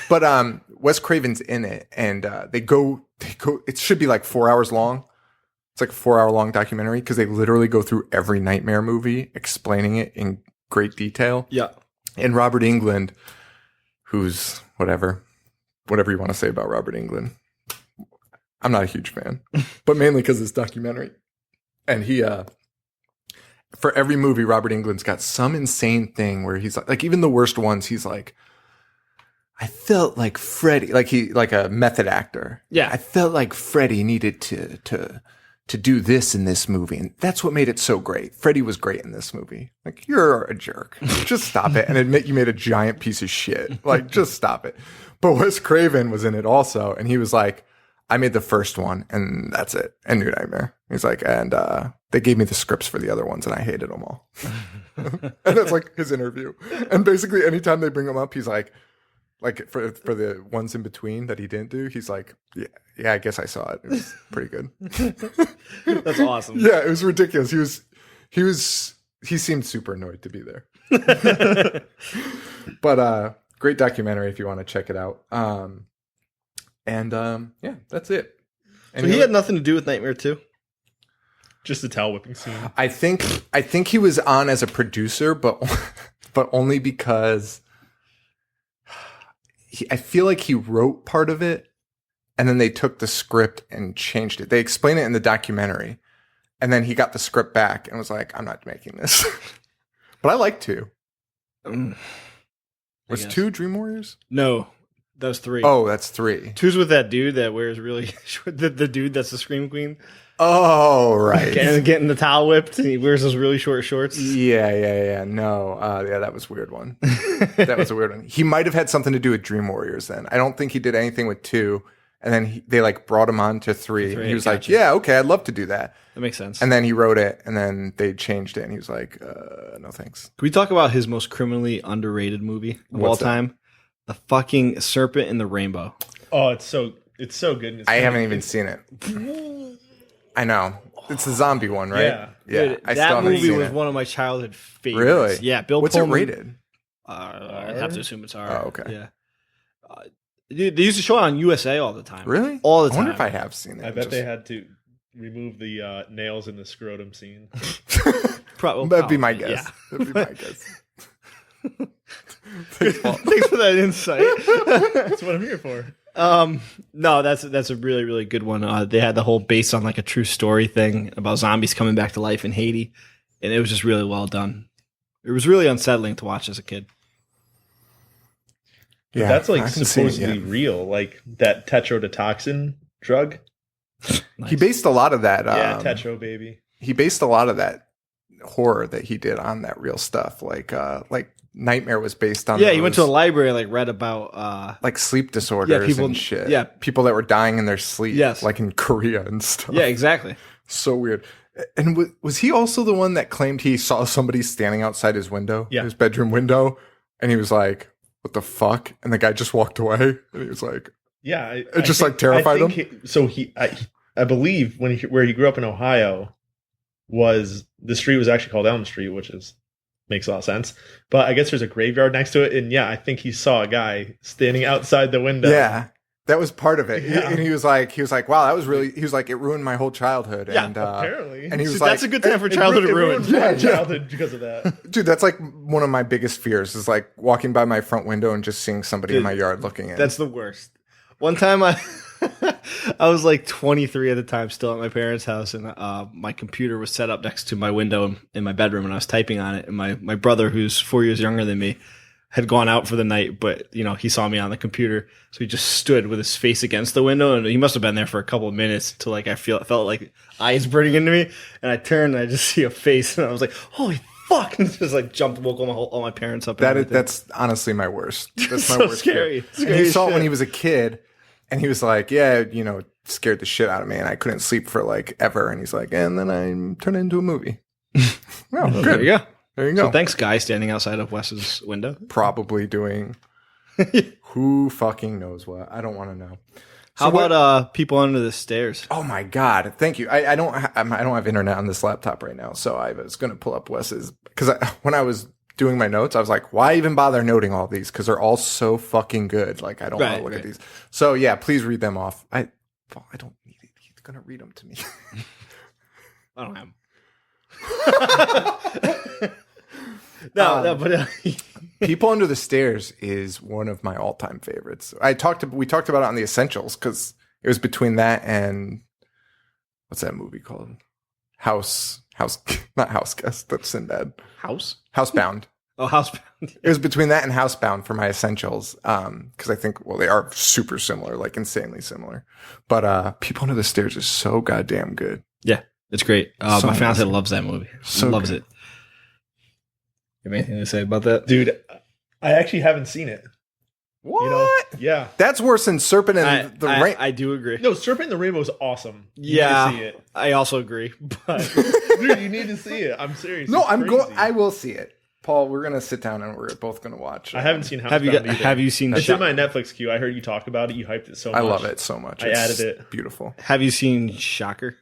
But Wes Craven's in it, and they go. It should be like 4 hours long. It's like a 4 hour long documentary because they literally go through every Nightmare movie, explaining it in great detail. Yeah. And Robert Englund, who's whatever you want to say about Robert Englund. I'm not a huge fan, but mainly because it's documentary. And he, for every movie, Robert Englund's got some insane thing where he's like even the worst ones, he's like, I felt like Freddy, like a method actor. Yeah. I felt like Freddy needed to do this in this movie. And that's what made it so great. Freddy was great in this movie. Like, you're a jerk. Just stop it and admit you made a giant piece of shit. Like, just stop it. But Wes Craven was in it also. And he was like, I made the first one and that's it. And New Nightmare. He's like, and they gave me the scripts for the other ones and I hated them all. And that's like his interview. And basically anytime they bring him up, he's like for the ones in between that he didn't do, he's like, yeah, I guess I saw it. It was pretty good. That's awesome. Yeah, it was ridiculous. He seemed super annoyed to be there. But great documentary if you want to check it out. Yeah, that's it. So he had nothing to do with Nightmare 2? Just the towel whipping scene. I think he was on as a producer, but but only because I feel like he wrote part of it and then they took the script and changed it. They explain it in the documentary and then he got the script back and was like, I'm not making this. But I like 2. Was 2 Dream Warriors? No, that was 3. Oh, that's 3. 2's with that dude that wears really short, the dude that's the Scream Queen. Oh, right. Getting the towel whipped and he wears those really short shorts. Yeah. No. Yeah, that was a weird one. That was a weird one. He might have had something to do with Dream Warriors then. I don't think he did anything with 2. And then they like brought him on to 3. And he was like, yeah, okay, I'd love to do that. That makes sense. And then he wrote it and then they changed it and he was like, no thanks. Can we talk about his most criminally underrated movie of all time? The fucking Serpent in the Rainbow. Oh, it's so good. I haven't even seen it. I know. It's the zombie one, right? Yeah. Dude, that movie was one of my childhood favorites. Really? Yeah. Bill What's Pullman. it rated? I'd have to assume it's R. Oh, okay. Yeah. They used to show it on USA all the time. Really? All the time. I wonder if I have seen it. I bet they had to remove the nails in the scrotum scene. That'd be my guess. Yeah. That'd be my guess. Thanks for that insight. That's what I'm here for. No, that's a really, really good one. They had the whole based on like a true story thing about zombies coming back to life in Haiti, and it was just really well done. It was really unsettling to watch as a kid. Yeah, that's like supposedly real, like that tetrodotoxin drug. Nice. He based a lot of that. Tetro baby. He based a lot of that horror that he did on that real stuff. Like Nightmare was based on. Yeah, he went to a library and like read about like sleep disorders and shit. Yeah, people that were dying in their sleep. Yes, like in Korea and stuff. Yeah, exactly. So weird. And was he also the one that claimed he saw somebody standing outside his window, his bedroom window, and he was like, "What the fuck?" And the guy just walked away, and he was like, "Yeah," it just like terrified him. I believe where he grew up in Ohio was the street was actually called Elm Street, which makes a lot of sense. But I guess there's a graveyard next to it, and I think he saw a guy standing outside the window. Yeah. That was part of it. Yeah. And he was like, wow, that was really, he was like, it ruined my whole childhood. Yeah, and, apparently. And he was like, that's a good time for childhood to ruin. My childhood because of that. Dude, that's like one of my biggest fears is like walking by my front window and just seeing somebody in my yard looking in. That's the worst. One time I was like 23 at the time, still at my parents' house, and my computer was set up next to my window in my bedroom, and I was typing on it. And my brother, who's 4 years younger than me, had gone out for the night, but he saw me on the computer, so he just stood with his face against the window, and he must have been there for a couple of minutes till like I felt like eyes burning into me, and I turned and I just see a face, and I was like, "Holy fuck!" And just like jumped, woke all my parents up. That's honestly my worst. That's my so worst. Scary. And he saw it when he was a kid, and he was like, "Yeah, scared the shit out of me, and I couldn't sleep for like ever." And he's like, "And then I turned it into a movie." Well, good. There you go. There you go. So thanks, guy standing outside of Wes's window. Probably doing who fucking knows what. I don't want to know. How about people under the stairs? Oh my god! Thank you. I don't have internet on this laptop right now, so I was going to pull up Wes's because when I was doing my notes, I was like, why even bother noting all these? Because they're all so fucking good. Like I don't want to look at these. So yeah, please read them off. I don't need it. He's going to read them to me. I don't have them. But People Under the Stairs is one of my all-time favorites. We talked about it on the Essentials because it was between that and what's that movie called? Not House Guest. That's Sinbad. Housebound. Oh, Housebound. It was between that and Housebound for my Essentials because I think they are super similar, like insanely similar. But People Under the Stairs is so goddamn good. Yeah. It's great. So my fiance loves that movie. Loves good. it. You have anything to say about that? Dude, I actually haven't seen it. What? Yeah. That's worse than Serpent and the Rainbow. I do agree. No, Serpent and the Rainbow is awesome. You need to see it. I also agree. But dude, you need to see it. I'm serious. No, I will see it. Paul, we're going to sit down and we're both going to watch. I haven't seen Housebound either. Have you seen It's in my Netflix queue. I heard you talk about it. You hyped it so much. I love it so much. I added it. Beautiful. Have you seen Shocker?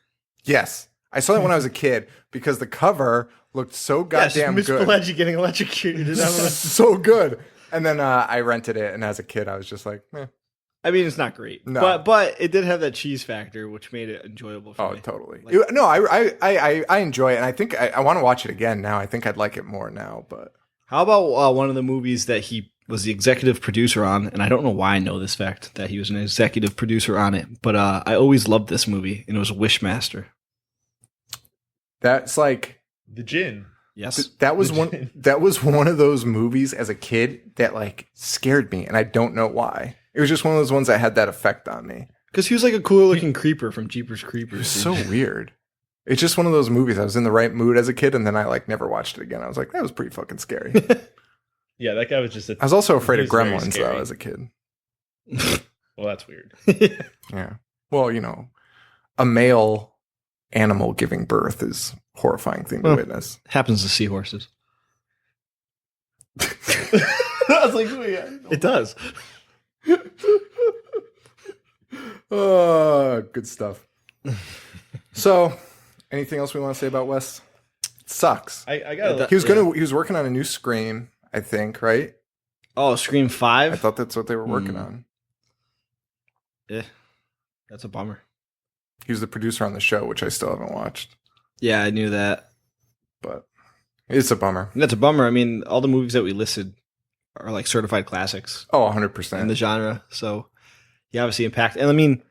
Yes. I saw it when I was a kid because the cover looked so goddamn Mitch good. Pileggi getting electrocuted. So good. And then I rented it, and as a kid, I was just like, eh. I mean, it's not great, no. but it did have that cheese factor, which made it enjoyable for me. Oh, totally. I enjoy it, and I think I want to watch it again now. I think I'd like it more now, but How about one of the movies that he was the executive producer on? And I don't know why I know this fact that he was an executive producer on it, but I always loved this movie, and it was Wishmaster. That's like the Djinn. Yes, that was one. That was one of those movies as a kid that like scared me, and I don't know why. It was just one of those ones that had that effect on me. Because he was like a cool looking creeper from Jeepers Creepers. It was so weird. It's just one of those movies. I was in the right mood as a kid, and then I like never watched it again. I was like, that was pretty fucking scary. Yeah, that guy was just. I was also afraid of Gremlins though as a kid. Well, that's weird. Yeah. Well, you know, a male animal giving birth is a horrifying thing to witness. Happens to seahorses. I was like, oh, yeah. It does. Oh, good stuff. So, anything else we want to say about Wes? It sucks. I got. He was working on a new Scream, I think, right? Oh, Scream 5? I thought that's what they were working on. Yeah, that's a bummer. He was the producer on the show, which I still haven't watched. Yeah, I knew that. But it's a bummer. And that's a bummer. I mean, all the movies that we listed are like certified classics. Oh, 100%. In the genre. So he obviously impacted. And I mean,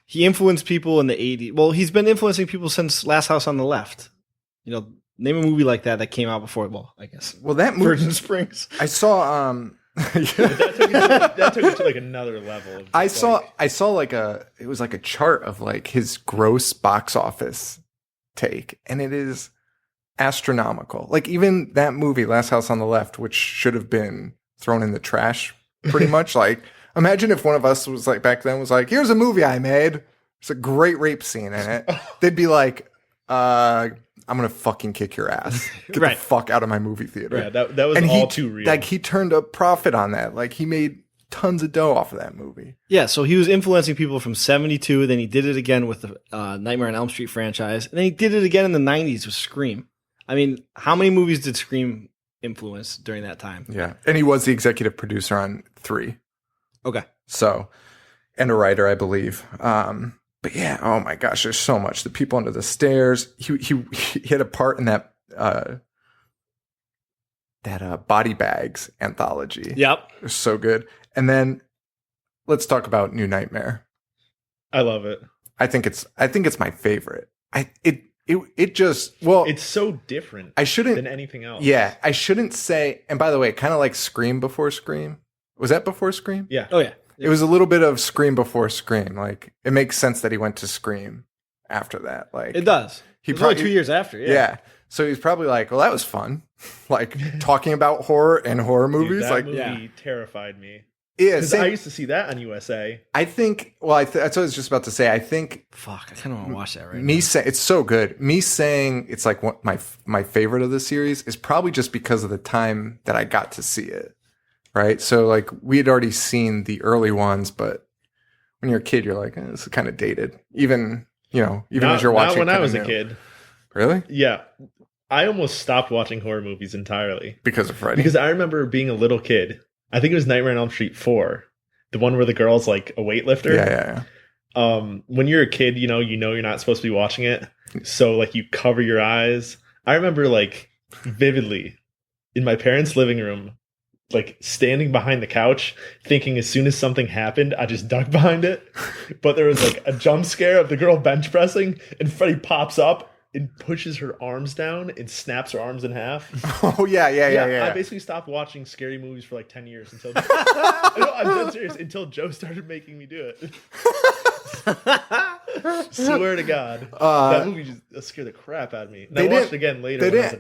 he influenced people in the 80s. Well, he's been influencing people since Last House on the Left. You know, name a movie like that came out before. Well, I guess. Well, that movie. Virgin Springs. I saw. That took it to like another level. I saw like it was like a chart of like his gross box office take, and it is astronomical. Like even that movie, Last House on the Left, which should have been thrown in the trash, pretty much. Like, imagine if one of us was like back then was like, "Here's a movie I made. There's a great rape scene in it." They'd be like, I'm gonna fucking kick your ass. Get the fuck out of my movie theater. Yeah, that was all too real. Like he turned a profit on that. Like he made tons of dough off of that movie. Yeah, so he was influencing people from 72, then he did it again with the Nightmare on Elm Street franchise, and then he did it again in the 90s with Scream. I mean, how many movies did Scream influence during that time? Yeah, and he was the executive producer on 3. Okay. So, and a writer, I believe. But yeah, oh my gosh, there's so much. The People Under the Stairs. He had a part in that Body Bags anthology. Yep, it was so good. And then let's talk about New Nightmare. I love it. I think it's my favorite. It's so different. I shouldn't than anything else. Yeah, I shouldn't say. And by the way, kind of like Scream before Scream. Was that before Scream? Yeah. Oh yeah. It was a little bit of Scream before Scream. Like, it makes sense that he went to Scream after that. Like, it does. He was probably 2 years after. Yeah. So he's probably like, well, that was fun. Like talking about horror and horror movies. Dude, that like, movie terrified me. Yeah, because I used to see that on USA. I think. Well, that's what I was just about to say. I think. Fuck, I kind of want to watch that right now. It's so good. Me saying it's like my favorite of the series is probably just because of the time that I got to see it. Right. So like we had already seen the early ones, but when you're a kid, you're like, this is kind of dated. Even as you're watching. Not when I was a kid. Really? Yeah. I almost stopped watching horror movies entirely. Because of Freddy? Because I remember being a little kid. I think it was Nightmare on Elm Street 4. The one where the girl's like a weightlifter. Yeah. When you're a kid, you know you're not supposed to be watching it. So like you cover your eyes. I remember like vividly in my parents' living room, like standing behind the couch thinking as soon as something happened, I just ducked behind it. But there was like a jump scare of the girl bench pressing and Freddy pops up and pushes her arms down and snaps her arms in half. Oh, yeah. I basically stopped watching scary movies for like 10 years until I'm dead serious, until Joe started making me do it. Swear to God. That movie just scared the crap out of me. And I watched it again later.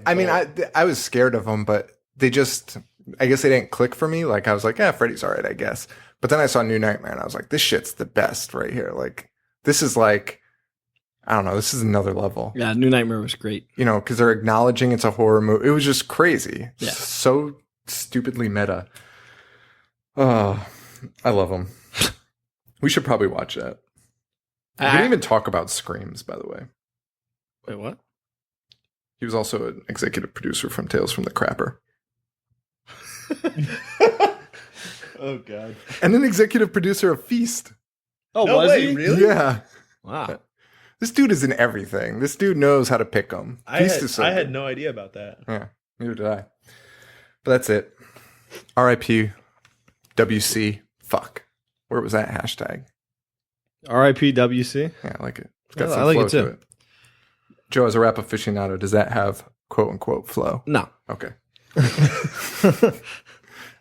I was scared of them, but they just... I guess they didn't click for me. Like, I was like, Freddy's all right, I guess. But then I saw New Nightmare, and I was like, this shit's the best right here. Like, this is like, I don't know, this is another level. Yeah, New Nightmare was great. You know, because they're acknowledging it's a horror movie. It was just crazy. Yeah. So stupidly meta. Oh, I love them. We should probably watch that. We didn't even talk about Screams, by the way. Wait, what? He was also an executive producer from Tales from the Crapper. Oh God! And an executive producer of Feast. Oh, no was way, he? Really? Yeah. Wow. This dude is in everything. This dude knows how to pick them. I had no idea about that. Yeah, neither did I. But that's it. R.I.P. WC. Fuck. Where was that hashtag? R.I.P. WC. Yeah, I like it. It's got I some like flow it too. to it. Joe, as a rap aficionado, does that have quote unquote flow? No. Okay.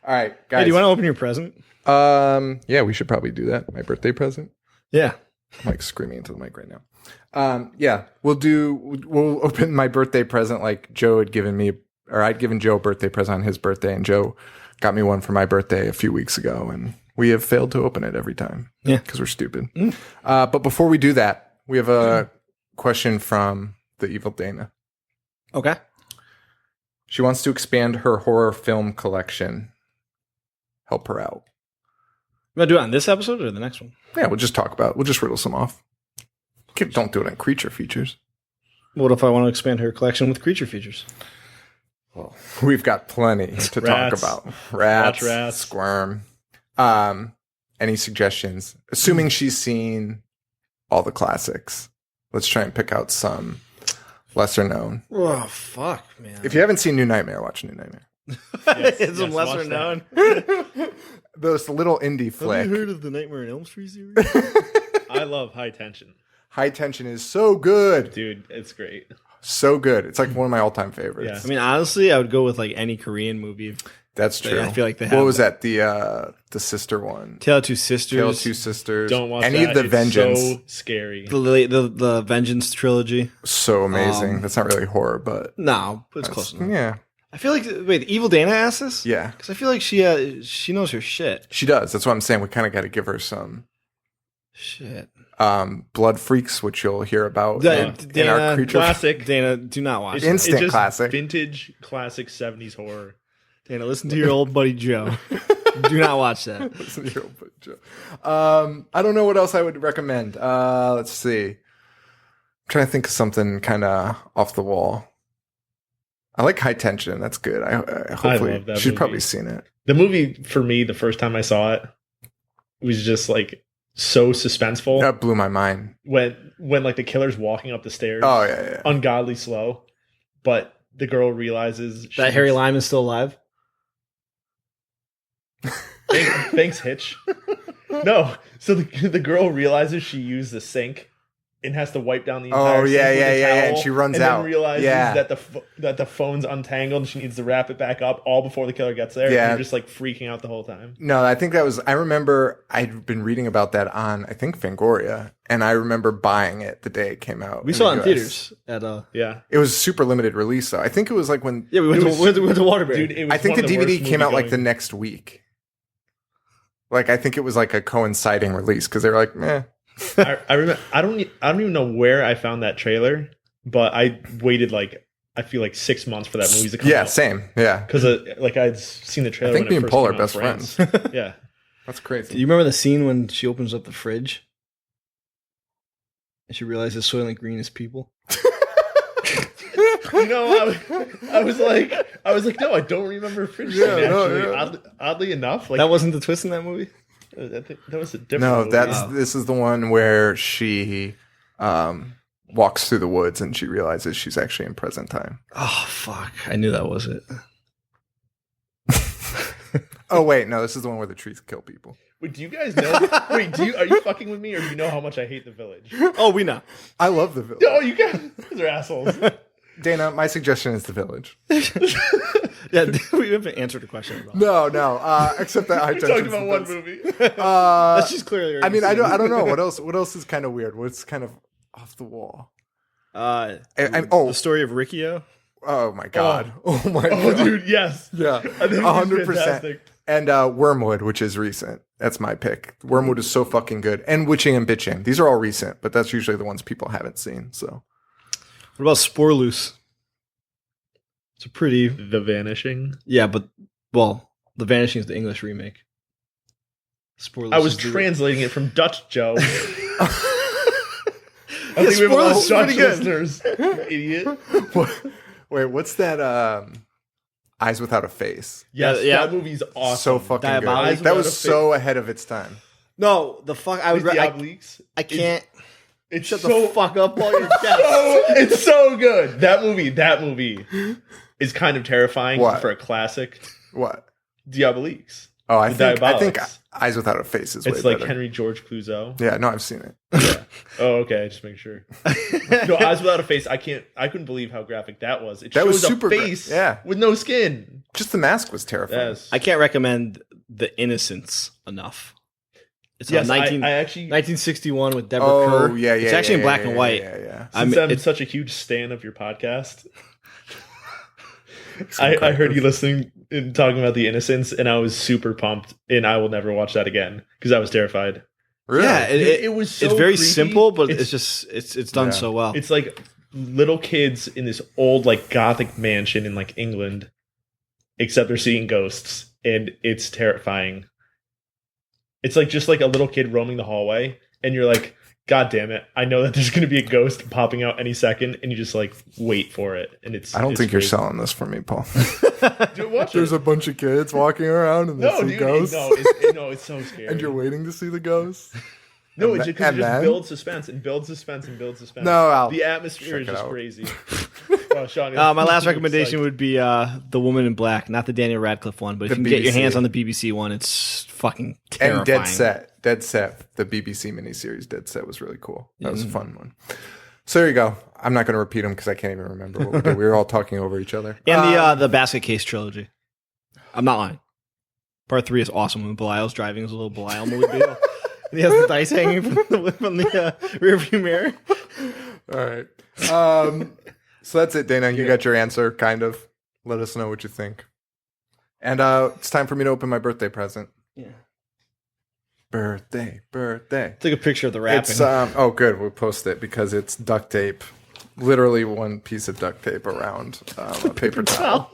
All right, guys. Hey, do you want to open your present? Yeah, we should probably do that. My birthday present. Yeah. I'm like screaming into the mic right now. Yeah, we'll open my birthday present like Joe had given me, or I'd given Joe a birthday present on his birthday, and Joe got me one for my birthday a few weeks ago, and we have failed to open it every time. Yeah. Because we're stupid. But before we do that, we have a question from the evil Dana. Okay. She wants to expand her horror film collection. Help her out. You want to do it on this episode or the next one? Yeah, we'll just riddle some off. Don't do it on creature features. What if I want to expand her collection with creature features? Well, we've got plenty to talk about. Rats, squirm. Any suggestions? Assuming she's seen all the classics, let's try and pick out some lesser known. Oh, fuck, man. If you haven't seen New Nightmare, watch New Nightmare. It's some lesser known. Those little indie flick. Have you heard of the Nightmare on Elm Street series? I love High Tension. High Tension is so good. Dude, it's great. So good. It's like one of my all-time favorites. Yeah. I mean, honestly, I would go with like any Korean movie. That's true. I feel like they have. What was that? The sister one. Tale of Two Sisters. Tale of Two Sisters. Don't watch any that. of the It's Vengeance. so scary. The Vengeance trilogy. So amazing. That's not really horror, but No, but it's close enough. yeah. I feel like wait, Evil Dana asked this? Yeah. Because I feel like she knows her shit. She does. That's what I'm saying. We kind of got to give her some Shit. Blood Freaks, which you'll hear about in Dana, our creature. Classic. Dana, do not watch Instant that. It's just classic. Vintage classic 70s horror. Dana, listen to your old buddy Joe. Do not watch that. Listen to your old buddy Joe. I don't know what else I would recommend. Let's see. I'm trying to think of something kind of off the wall. I like High Tension. That's good. Hopefully love that she's movie. probably seen it. The movie, for me, the first time I saw it, was just like so suspenseful. That blew my mind. When like the killer's walking up the stairs. Oh yeah. Ungodly slow. But the girl realizes That Harry Lime is still alive? Thanks, Hitch. No. So the girl realizes she used the sink and has to wipe down the entire sink with a towel, and she runs out. And then realizes that the phone's untangled and she needs to wrap it back up all before the killer gets there. Yeah. And you're just like freaking out the whole time. No, I think I remember I'd been reading about that on, I think, Fangoria, and I remember buying it the day it came out. We saw it in US. theaters at Yeah. It was super limited release, though. I think it was like when... Yeah, we went to Waterbury. Dude, it was I think one the of DVD worst came out like the movie-going- next week. Like, I think it was like a coinciding release, because they were like, meh. I remember. I don't even know where I found that trailer, but I waited like I feel like 6 months for that movie to come out. Yeah, same. Yeah. Because like I'd seen the trailer. I think when me it and first Paul came are out best in France. friends. Yeah. That's Do crazy. you remember the scene when she opens up the fridge and she realizes Soylent Green is people? No, I was like, no, I don't remember Fridge Scene, actually. Oddly enough, like That wasn't the twist in that movie? I think that was a different. No, movie. this is the one where she walks through the woods and she realizes she's actually in present time. Oh, fuck. I knew that was it. Oh, wait. No, this is the one where the trees kill people. Wait, do you guys know? Wait, are you fucking with me, or do you know how much I hate The Village? Oh, we know. I love The Village. Oh, you guys are assholes. Dana, my suggestion is The Village. Yeah, we haven't answered a question about No. Except that I We're talking about one movie. That's just clearly. I mean, I don't know. What else is kind of weird? What's kind of off the wall? The story of Riccio. Oh my god! Oh my god! Oh, dude, yes. Yeah, I think it's 100%. fantastic. And Wormwood, which is recent. That's my pick. Wormwood is so fucking good. And Witching and Bitching. These are all recent, but that's usually the ones people haven't seen. So, What about Spore Loose? It's a pretty. The Vanishing. Yeah, but The Vanishing is the English remake. Spore Loose. I was is the- translating it from Dutch, Joe. I Yeah, think we have a lot of Spore Dutch Loose is pretty listeners. Idiot. wait, what's that? Eyes Without a Face. Yes, Yeah. that movie's awesome. So fucking good. Diabolique. That Without was a so ahead of its time. No, the fuck. I would. The I Obliques. can't. Shut the fuck up, Paul. It's so good. That movie is kind of terrifying for a classic. What? Diaboliques. Oh, I think Eyes Without a Face is way It's like better. Henry George Clouzot. Yeah, no, I've seen it. Yeah. Oh, okay. Just make sure. No, Eyes Without a Face. I couldn't believe how graphic that was. It that shows was super a face yeah. with no skin. Just the mask was terrifying. Yes. I can't recommend The Innocents enough. It's Yes, on I actually 1961 with Deborah Kerr. Oh, yeah. It's actually in black and white. Yeah. Since I'm such a huge stan of your podcast, I heard you listening and talking about The Innocents, and I was super pumped, and I will never watch that again because I was terrified. Really? Yeah, it was so it's very creepy. simple, but it's done so well. It's like little kids in this old like gothic mansion in like England, except they're seeing ghosts, and it's terrifying. It's like just like a little kid roaming the hallway, and you're like, God damn it! I know that there's going to be a ghost popping out any second, and you just like wait for it. And I don't think crazy. you're selling this for me, Paul. Dude, watch There's it. a bunch of kids walking around and they see ghosts. It's so scary. And you're waiting to see the ghosts. No, And it's just and because it just then? builds suspense and builds suspense and builds suspense. No, I'll the atmosphere is check it just out. crazy. Oh, Sean, My last you're recommendation psyched. would be The Woman in Black, not the Daniel Radcliffe one, but if The you can get your BBC. hands on the BBC one, it's fucking terrifying. And Dead Set, the BBC miniseries Dead Set was really cool. That was a fun one. So there you go. I'm not going to repeat them because I can't even remember what we did. We were all talking over each other. And the Basket Case trilogy. I'm not lying. Part 3 is awesome when Belial's driving his little Belial mobile. And he has the dice hanging from the rearview mirror. All right. So that's it, Dana. You got your answer, kind of. Let us know what you think. And it's time for me to open my birthday present. Yeah. Birthday. Take a picture of the wrapping. It's oh good, we'll post it because it's duct tape. Literally one piece of duct tape around a paper towel.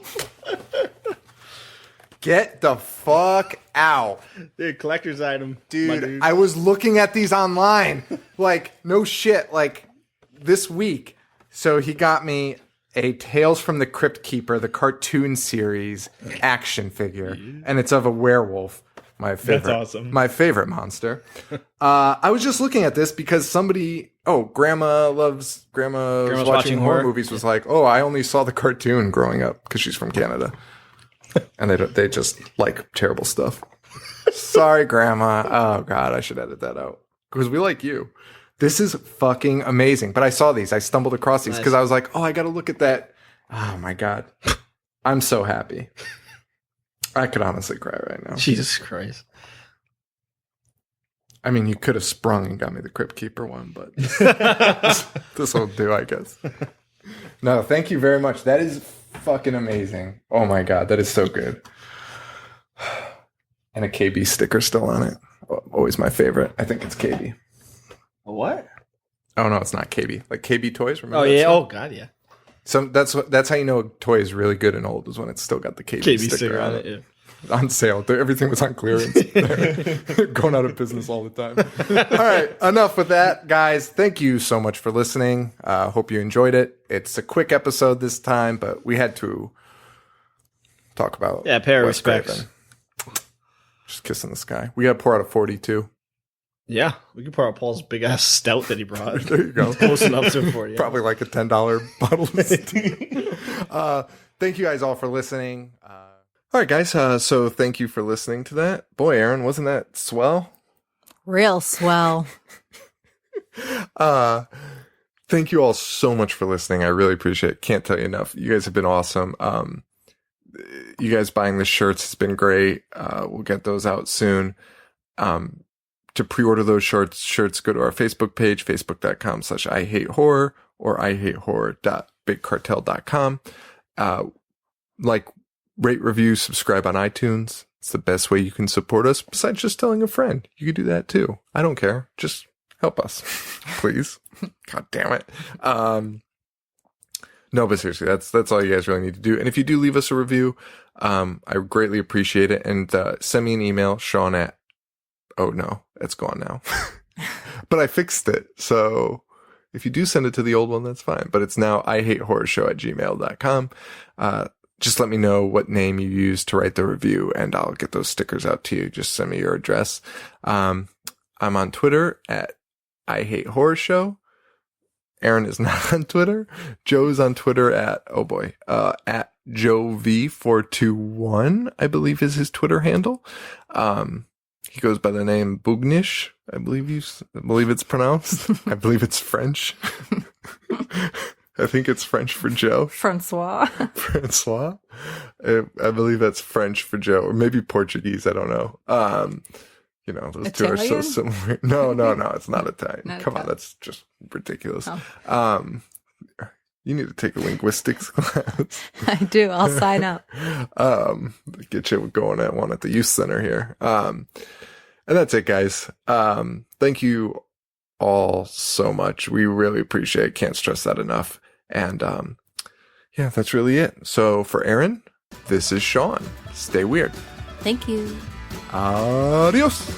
Get the fuck out. Dude, collector's item. Dude, I was looking at these online. Like, no shit. Like, this week. So he got me a Tales from the Crypt Keeper, the cartoon series action figure. And it's of a werewolf. My favorite. That's awesome. My favorite monster. I was just looking at this because somebody, Grandma's watching horror movies was like, I only saw the cartoon growing up because she's from Canada. And they just like terrible stuff. Sorry, Grandma. Oh, God, I should edit that out. Because we like you. This is fucking amazing. But I saw these. I stumbled across these because I was like, I got to look at that. Oh, my God. I'm so happy. I could honestly cry right now. Jesus Christ. I mean, you could have sprung and got me the Crypt Keeper one, but this will do, I guess. No, thank you very much. That is fucking amazing. Oh my God, that is so good. And a KB sticker still on it. Always my favorite. I think it's KB. A what? Oh no, it's not KB. Like KB Toys, remember? Oh that yeah. stuff? Oh God, yeah. So that's how you know a toy is really good and old is when it's still got the KB sticker on it. Yeah. On sale. Everything was on clearance. They're going out of business all the time. All right. Enough with that, guys. Thank you so much for listening. Hope you enjoyed it. It's a quick episode this time, but we had to talk about pay our Wes respects. Craven. Just kissing the sky. We got to pour out a 42. Yeah, we could pour out Paul's big ass stout that he brought. There you go. Close enough to 40. Probably like a $10 bottle. Thank you guys all for listening. All right, guys. So thank you for listening to that. Boy, Erin, wasn't that swell? Real swell. Thank you all so much for listening. I really appreciate it. Can't tell you enough. You guys have been awesome. You guys buying the shirts has been great. We'll get those out soon. To pre-order those shirts, go to our Facebook page, facebook.com/IHateHorror or IHateHorror.bigcartel.com. Rate, review, subscribe on iTunes. It's the best way you can support us besides just telling a friend. You could do that too. I don't care. Just help us, please. God damn it. No, but seriously, that's all you guys really need to do. And if you do leave us a review, I greatly appreciate it. And send me an email, Sean at, oh no, it's gone now. But I fixed it. So if you do send it to the old one, that's fine. But it's now IHateHorrorShow@gmail.com. Just let me know what name you use to write the review, and I'll get those stickers out to you. Just send me your address. I'm on Twitter at IHateHorrorShow. Erin is not on Twitter. Joe's on Twitter at JoeV421, I believe is his Twitter handle. He goes by the name Bugnish, I believe it's pronounced. I believe it's French. I think it's French for Joe. Francois. I believe that's French for Joe, or maybe Portuguese. I don't know. Those Italian? two are so similar. No, it's not Italian. Come on, that's just ridiculous. Oh. You need to take a linguistics class. I do. I'll sign up. Get you going at one at the youth center here. And that's it, guys. Thank you all so much. We really appreciate it. Can't stress that enough. And that's really it. So for Erin, this is Sean. Stay weird. Thank you. Adios.